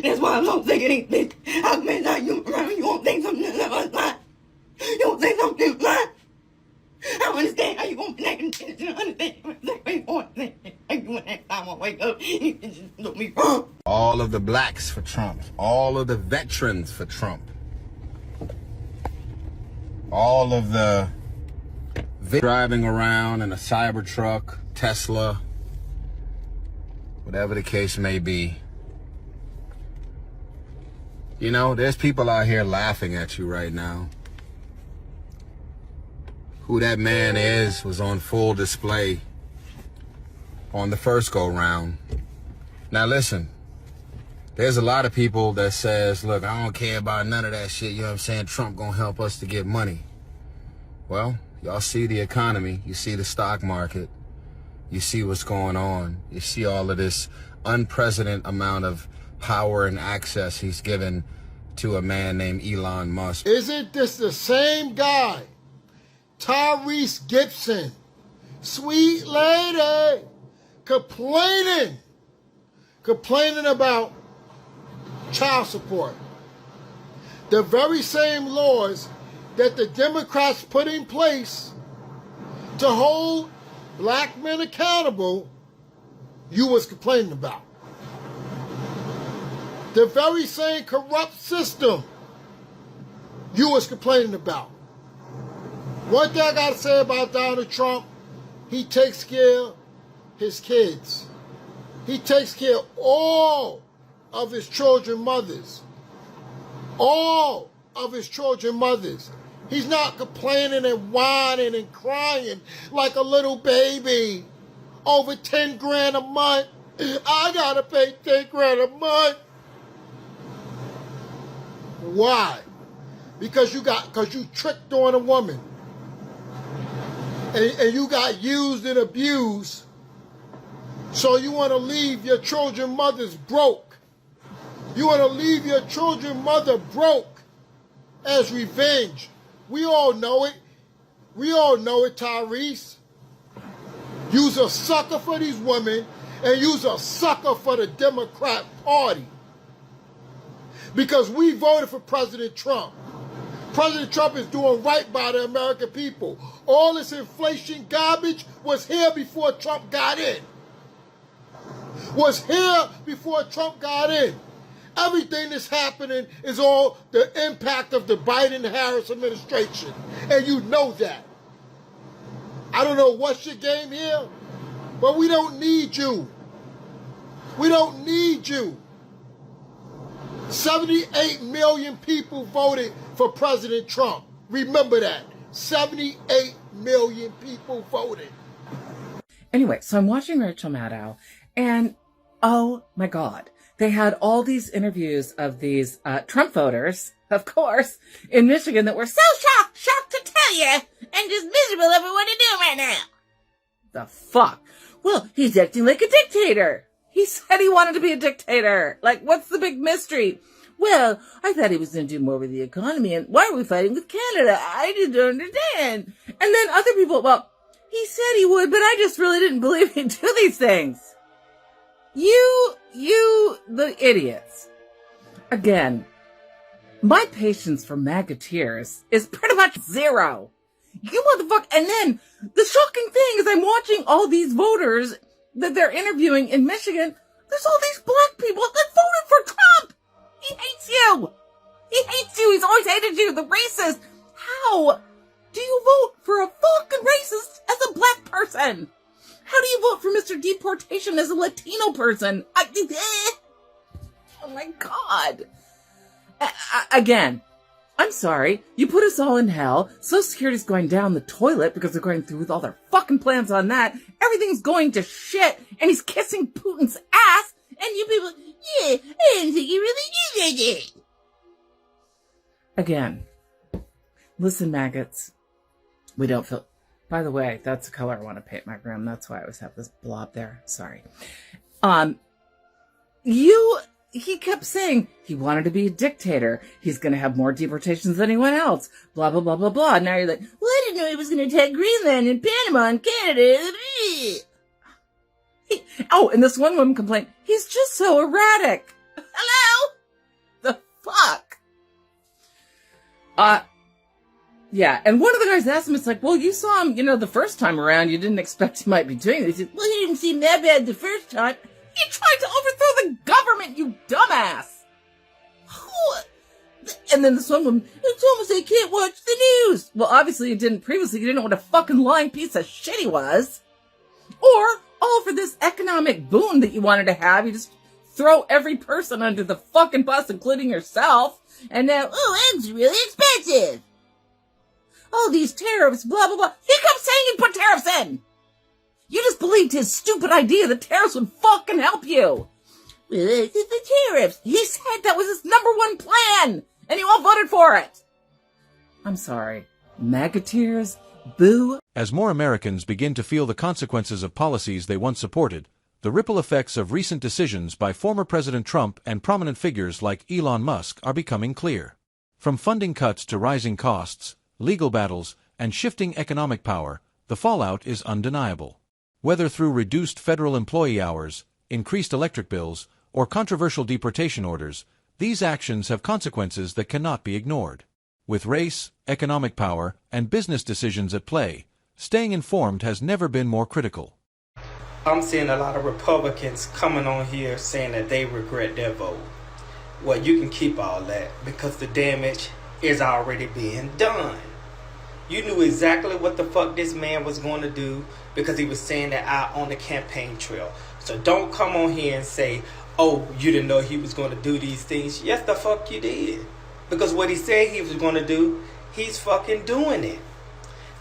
That's why I'm so sick of these bitches. How many times you around, you won't say something that's not. You won't say something not. I don't understand how you gonna connect and understand what you want to say. Next time I wake up, you just look me wrong. All of the blacks for Trump. All of the veterans for Trump. All of the driving around in a Cybertruck, Tesla, whatever the case may be. You know, there's people out here laughing at you right now. Who that man is was on full display on the first go round. Now listen, there's a lot of people that says, look, I don't care about none of that shit, you know what I'm saying? Trump gonna help us to get money. Well, y'all see the economy, you see the stock market, you see what's going on, you see all of this unprecedented amount of power and access he's given to a man named Elon Musk. Isn't this the same guy, Tyrese Gibson, sweet lady, complaining about child support? The very same laws that the Democrats put in place to hold black men accountable, you was complaining about. The very same corrupt system you was complaining about. One thing I got to say about Donald Trump, he takes care of his kids. He takes care of all of his children mothers. All of his children mothers. He's not complaining and whining and crying like a little baby over 10 grand a month. I gotta pay 10 grand a month. Why? Because you tricked on a woman. And you got used and abused. So you want to leave your children mothers broke. You want to leave your children mother broke as revenge. We all know it. We all know it, Tyrese. You's a sucker for these women, and you's a sucker for the Democrat Party. Because we voted for President Trump. President Trump is doing right by the American people. All this inflation garbage was here before Trump got in. Was here before Trump got in. Everything that's happening is all the impact of the Biden-Harris administration. And you know that. I don't know what's your game here, but we don't need you. We don't need you. 78 million people voted for President Trump. Remember that. 78 million people voted. Anyway, so I'm watching Rachel Maddow, and oh my God, they had all these interviews of these Trump voters, of course, in Michigan that were so shocked to tell you, and just miserable over what to do right now. The fuck? Well, he's acting like a dictator. He said he wanted to be a dictator. Like, what's the big mystery? Well, I thought he was going to do more with the economy, and why are we fighting with Canada? I didn't understand. And then other people, well, he said he would, but I just really didn't believe he'd do these things. You, the idiots. Again, my patience for MAGAteers is pretty much zero. You motherfucker. And then the shocking thing is I'm watching all these voters that they're interviewing in Michigan. There's all these black people that voted for Trump. He hates you. He hates you. He's always hated you. The racist. How do you vote for a fucking racist as a black person? How do you vote for Mr. Deportation as a Latino person? Oh my God. Again, I'm sorry. You put us all in hell. Social Security's going down the toilet because they're going through with all their fucking plans on that. Everything's going to shit. And he's kissing Putin's ass. And you people, yeah, I didn't think you really did it. Again, listen, maggots. We don't feel... By the way, that's the color I want to paint my room. That's why I always have this blob there. Sorry. He kept saying he wanted to be a dictator. He's going to have more deportations than anyone else. Blah, blah, blah, blah, blah. Now you're like, well, I didn't know he was going to attack Greenland and Panama and Canada. And this one woman complained, he's just so erratic. Hello? Yeah, and one of the guys asked him, it's like, well, you saw him, the first time around, you didn't expect he might be doing it. He said, well, he didn't seem that bad the first time. He tried to overthrow the government, you dumbass! And then this one woman, it's almost they can't watch the news. Well, obviously he didn't previously. He didn't know what a fucking lying piece of shit he was. Or, all for this economic boom that you wanted to have, you just throw every person under the fucking bus, including yourself. And now, eggs are really expensive. Oh, these tariffs, blah, blah, blah. He kept saying he'd put tariffs in. You just believed his stupid idea that tariffs would fucking help you. Well, it's the tariffs. He said that was his #1 plan. And you all voted for it. I'm sorry. Magateers, boo. As more Americans begin to feel the consequences of policies they once supported, the ripple effects of recent decisions by former President Trump and prominent figures like Elon Musk are becoming clear. From funding cuts to rising costs, legal battles, and shifting economic power, the fallout is undeniable. Whether through reduced federal employee hours, increased electric bills, or controversial deportation orders, these actions have consequences that cannot be ignored. With race, economic power, and business decisions at play, staying informed has never been more critical. I'm seeing a lot of Republicans coming on here saying that they regret their vote. Well, you can keep all that because the damage is already being done. You knew exactly what the fuck this man was going to do because he was saying that out on the campaign trail. So don't come on here and say, oh, you didn't know he was going to do these things. Yes, the fuck you did. Because what he said he was going to do, he's fucking doing it.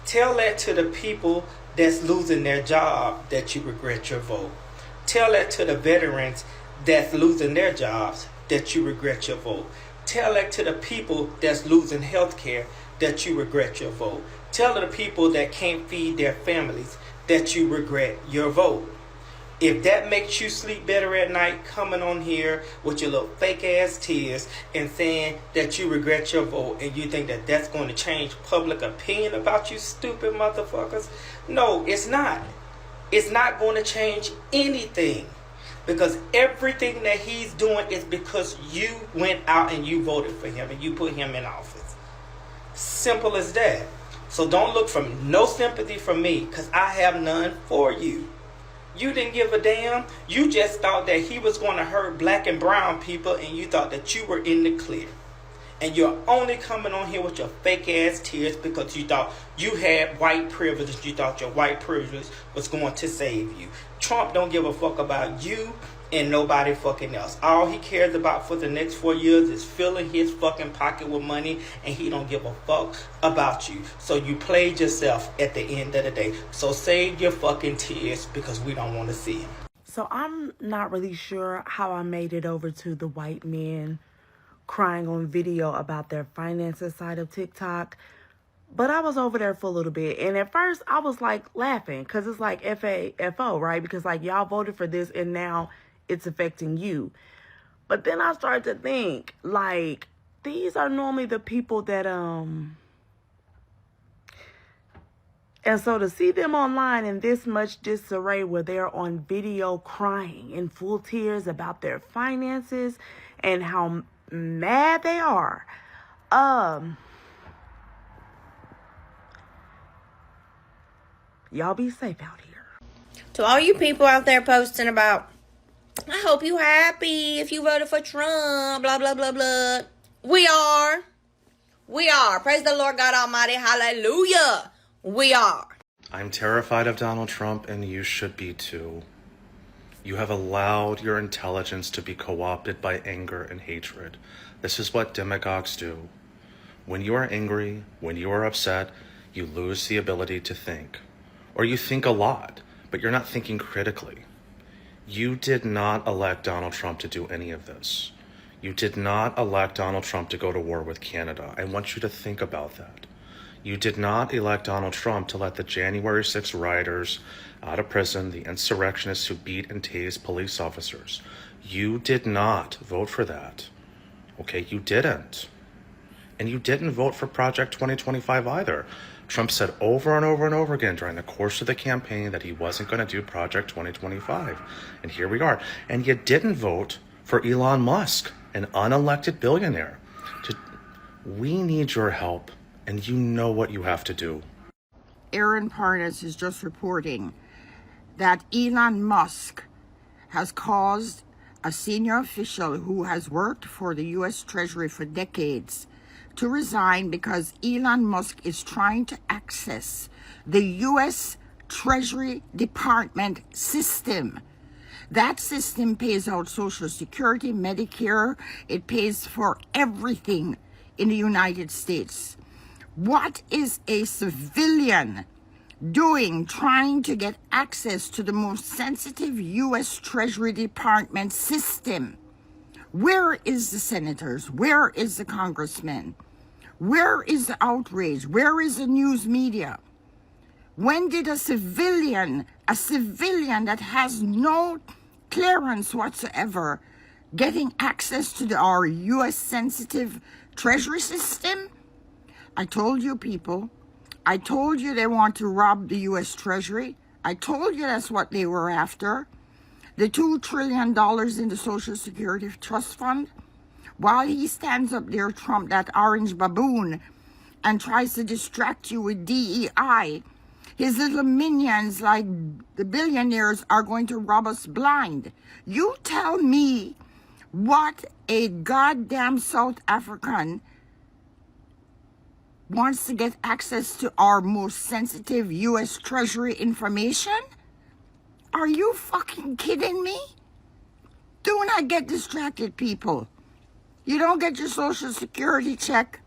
Tell that to the people that's losing their job that you regret your vote. Tell that to the veterans that's losing their jobs that you regret your vote. Tell that to the people that's losing health care that you regret your vote. Tell the people that can't feed their families that you regret your vote. If that makes you sleep better at night, coming on here with your little fake ass tears and saying that you regret your vote and you think that that's going to change public opinion about you stupid motherfuckers, no, it's not. It's not going to change anything because everything that he's doing is because you went out and you voted for him and you put him in office. Simple as that. So don't look for no sympathy from me because I have none for you. You didn't give a damn. You just thought that he was going to hurt black and brown people and you thought that you were in the clear. And you're only coming on here with your fake ass tears because you thought you had white privilege. You thought your white privilege was going to save you. Trump don't give a fuck about you and nobody fucking else. All he cares about for the next 4 years is filling his fucking pocket with money and he don't give a fuck about you. So you played yourself at the end of the day. So save your fucking tears because we don't want to see them. So I'm not really sure how I made it over to the white men crying on video about their finances side of TikTok. But I was over there for a little bit. And at first I was like laughing because it's like FAFO, right? Because like y'all voted for this and now it's affecting you. But then I started to think, like, these are normally the people that, and so to see them online in this much disarray where they're on video crying in full tears about their finances and how mad they are, y'all be safe out here. To all you people out there posting about, I hope you happy if you voted for Trump, blah, blah, blah, blah. We are. Praise the Lord God Almighty. Hallelujah. We are. I'm terrified of Donald Trump, and you should be too. You have allowed your intelligence to be co-opted by anger and hatred. This is what demagogues do. When you are angry, when you are upset, you lose the ability to think. Or you think a lot, but you're not thinking critically. You did not elect Donald Trump to do any of this. You did not elect Donald Trump to go to war with Canada. I want you to think about that. You did not elect Donald Trump to let the January 6th rioters out of prison, the insurrectionists who beat and tased police officers. You did not vote for that. Okay, you didn't. And you didn't vote for Project 2025 either. Trump said over and over and over again during the course of the campaign that he wasn't going to do Project 2025. And here we are. And you didn't vote for Elon Musk, an unelected billionaire, We need your help, and you know what you have to do. Aaron Parnas is just reporting that Elon Musk has caused a senior official who has worked for the U.S. Treasury for decades to resign because Elon Musk is trying to access the U.S. Treasury Department system. That system pays out Social Security, Medicare. It pays for everything in the United States. What is a civilian doing trying to get access to the most sensitive U.S. Treasury Department system? Where is the senators? Where is the congressmen? Where is the outrage? Where is the news media? When did a civilian that has no clearance whatsoever, getting access to our U.S. sensitive treasury system? I told you people. I told you they want to rob the U.S. Treasury. I told you that's what they were after. The $2 trillion in the Social Security Trust Fund. While he stands up there, Trump, that orange baboon, and tries to distract you with DEI, his little minions like the billionaires are going to rob us blind. You tell me what a goddamn South African wants to get access to our most sensitive U.S. Treasury information? Are you fucking kidding me? Do not get distracted, people. You don't get your Social Security check.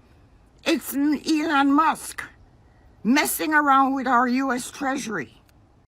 It's Elon Musk messing around with our U.S. Treasury.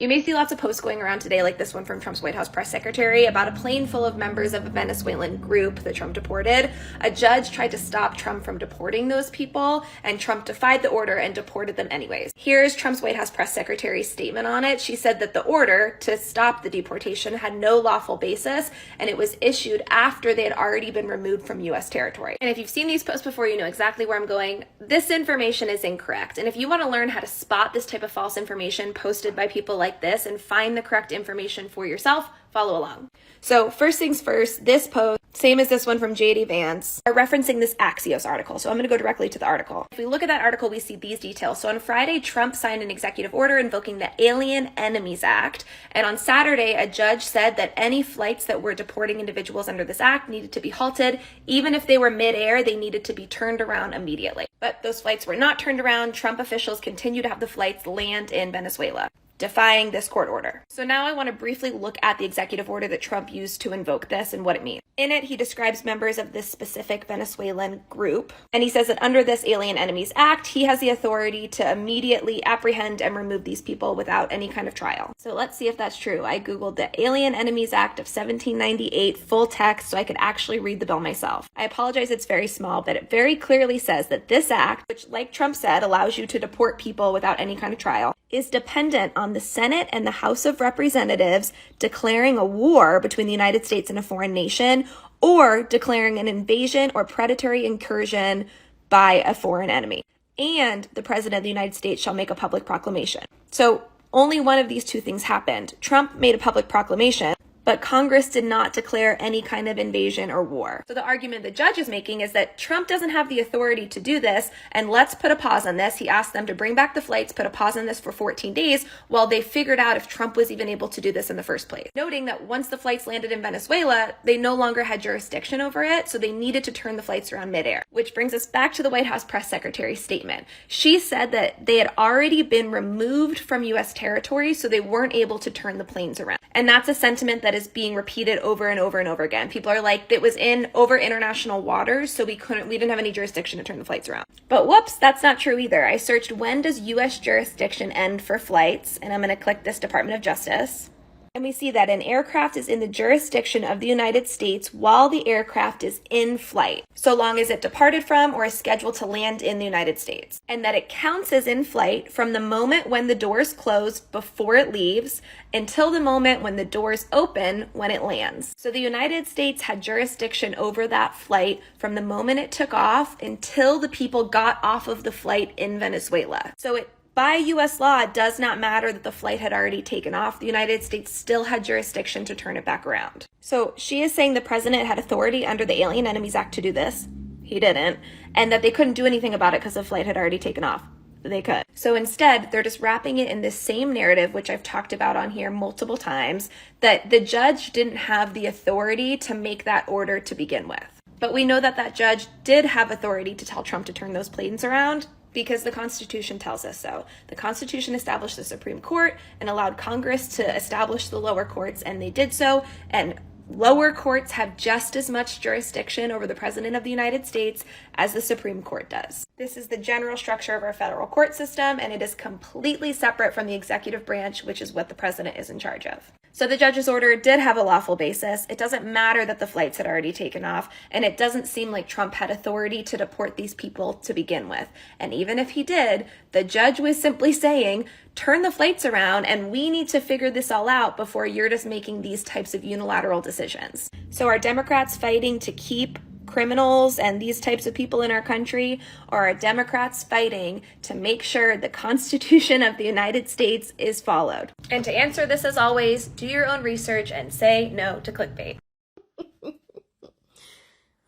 You may see lots of posts going around today, like this one from Trump's White House press secretary, about a plane full of members of a Venezuelan group that Trump deported. A judge tried to stop Trump from deporting those people, and Trump defied the order and deported them anyways. Here's Trump's White House press secretary's statement on it. She said that the order to stop the deportation had no lawful basis, and it was issued after they had already been removed from U.S. territory. And if you've seen these posts before, you know exactly where I'm going. This information is incorrect. And if you want to learn how to spot this type of false information posted by people like this and find the correct information for yourself, follow along. So first things first, this post, same as this one from J.D. Vance, are referencing this Axios article. So I'm going to go directly to the article. If we look at that article, we see these details. So on Friday, Trump signed an executive order invoking the Alien Enemies Act. And on Saturday, a judge said that any flights that were deporting individuals under this act needed to be halted. Even if they were midair, they needed to be turned around immediately. But those flights were not turned around. Trump officials continue to have the flights land in Venezuela, defying this court order. So now I want to briefly look at the executive order that Trump used to invoke this and what it means. In it, he describes members of this specific Venezuelan group, and he says that under this Alien Enemies Act, he has the authority to immediately apprehend and remove these people without any kind of trial. So let's see if that's true. I googled the Alien Enemies Act of 1798 full text so I could actually read the bill myself. I apologize, it's very small, but it very clearly says that this act, which like Trump said, allows you to deport people without any kind of trial, is dependent on the Senate and the House of Representatives declaring a war between the United States and a foreign nation, or declaring an invasion or predatory incursion by a foreign enemy. And the President of the United States shall make a public proclamation. So only one of these two things happened. Trump made a public proclamation, but Congress did not declare any kind of invasion or war. So the argument the judge is making is that Trump doesn't have the authority to do this, and let's put a pause on this. He asked them to bring back the flights, put a pause on this for 14 days while they figured out if Trump was even able to do this in the first place. Noting that once the flights landed in Venezuela, they no longer had jurisdiction over it, so they needed to turn the flights around midair. Which brings us back to the White House press secretary's statement. She said that they had already been removed from U.S. territory, so they weren't able to turn the planes around. And that's a sentiment that is being repeated over and over and over again. People are like, it was over international waters, so we didn't have any jurisdiction to turn the flights around. But whoops, that's not true either. I searched when does U.S. jurisdiction end for flights, and I'm going to click this Department of Justice. And we see that an aircraft is in the jurisdiction of the United States while the aircraft is in flight, so long as it departed from or is scheduled to land in the United States. And that it counts as in flight from the moment when the doors close before it leaves until the moment when the doors open when it lands. So the United States had jurisdiction over that flight from the moment it took off until the people got off of the flight in Venezuela. So by U.S. law, it does not matter that the flight had already taken off. The United States still had jurisdiction to turn it back around. So she is saying the president had authority under the Alien Enemies Act to do this. he didn't, and that they couldn't do anything about it because the flight had already taken off. They could. So instead, they're just wrapping it in this same narrative, which I've talked about on here multiple times, that the judge didn't have the authority to make that order to begin with. But we know that that judge did have authority to tell Trump to turn those planes around because the Constitution tells us so. The Constitution established the Supreme Court and allowed Congress to establish the lower courts, and they did so. And lower courts have just as much jurisdiction over the President of the United States as the Supreme Court does. This is the general structure of our federal court system, and it is completely separate from the executive branch, which is what the president is in charge of. So the judge's order did have a lawful basis. It doesn't matter that the flights had already taken off, and it doesn't seem like Trump had authority to deport these people to begin with. And even if he did, the judge was simply saying, turn the flights around, and we need to figure this all out before you're just making these types of unilateral decisions. So are Democrats fighting to keep criminals and these types of people in our country, or are Democrats fighting to make sure the Constitution of the United States is followed? And to answer this, as always, do your own research and say no to clickbait.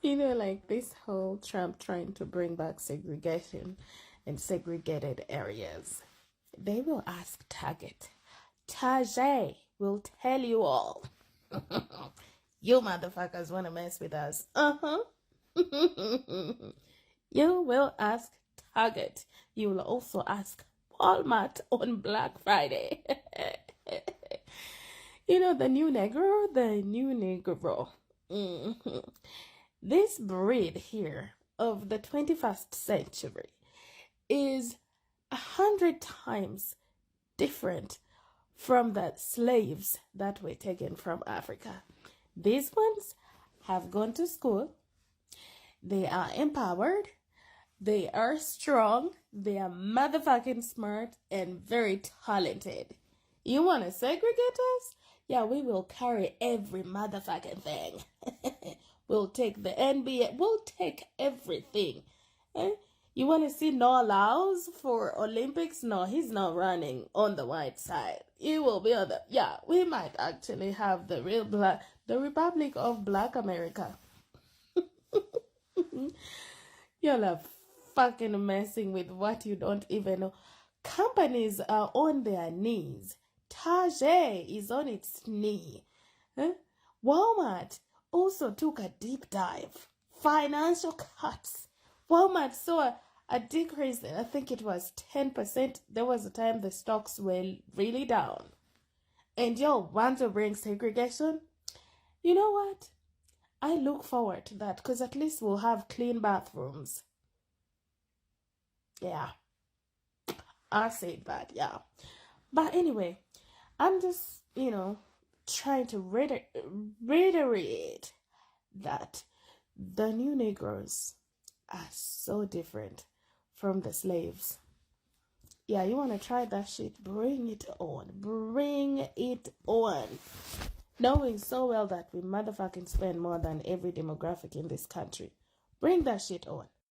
You know, like this whole Trump trying to bring back segregation in segregated areas. They will ask Target. Tajay will tell you all. You motherfuckers want to mess with us. You will ask Target. You will also ask Walmart on Black Friday. You know, the new Negro. This breed here of the 21st century is 100 times different from the slaves that were taken from Africa. These ones have gone to school. They are empowered. They are strong. They are motherfucking smart and very talented. You want to segregate us? Yeah, we will carry every motherfucking thing. We'll take the NBA. We'll take everything. You want to see Noah Laos for Olympics? No, he's not running on the white side. He will be on the... Yeah, we might actually have the real black... The Republic of Black America. Y'all are fucking messing with what you don't even know. Companies are on their knees. Target is on its knee. Walmart also took a deep dive. Financial cuts. Walmart saw a decrease, I think it was 10%. There was a time the stocks were really down. And y'all want to bring segregation? You know what? I look forward to that because at least we'll have clean bathrooms. Yeah. I said that, yeah. But anyway, I'm just, trying to reiterate that the new Negroes are so different from the slaves. Yeah, you want to try that shit? Bring it on. Bring it on. Knowing so well that we motherfucking spend more than every demographic in this country. Bring that shit on.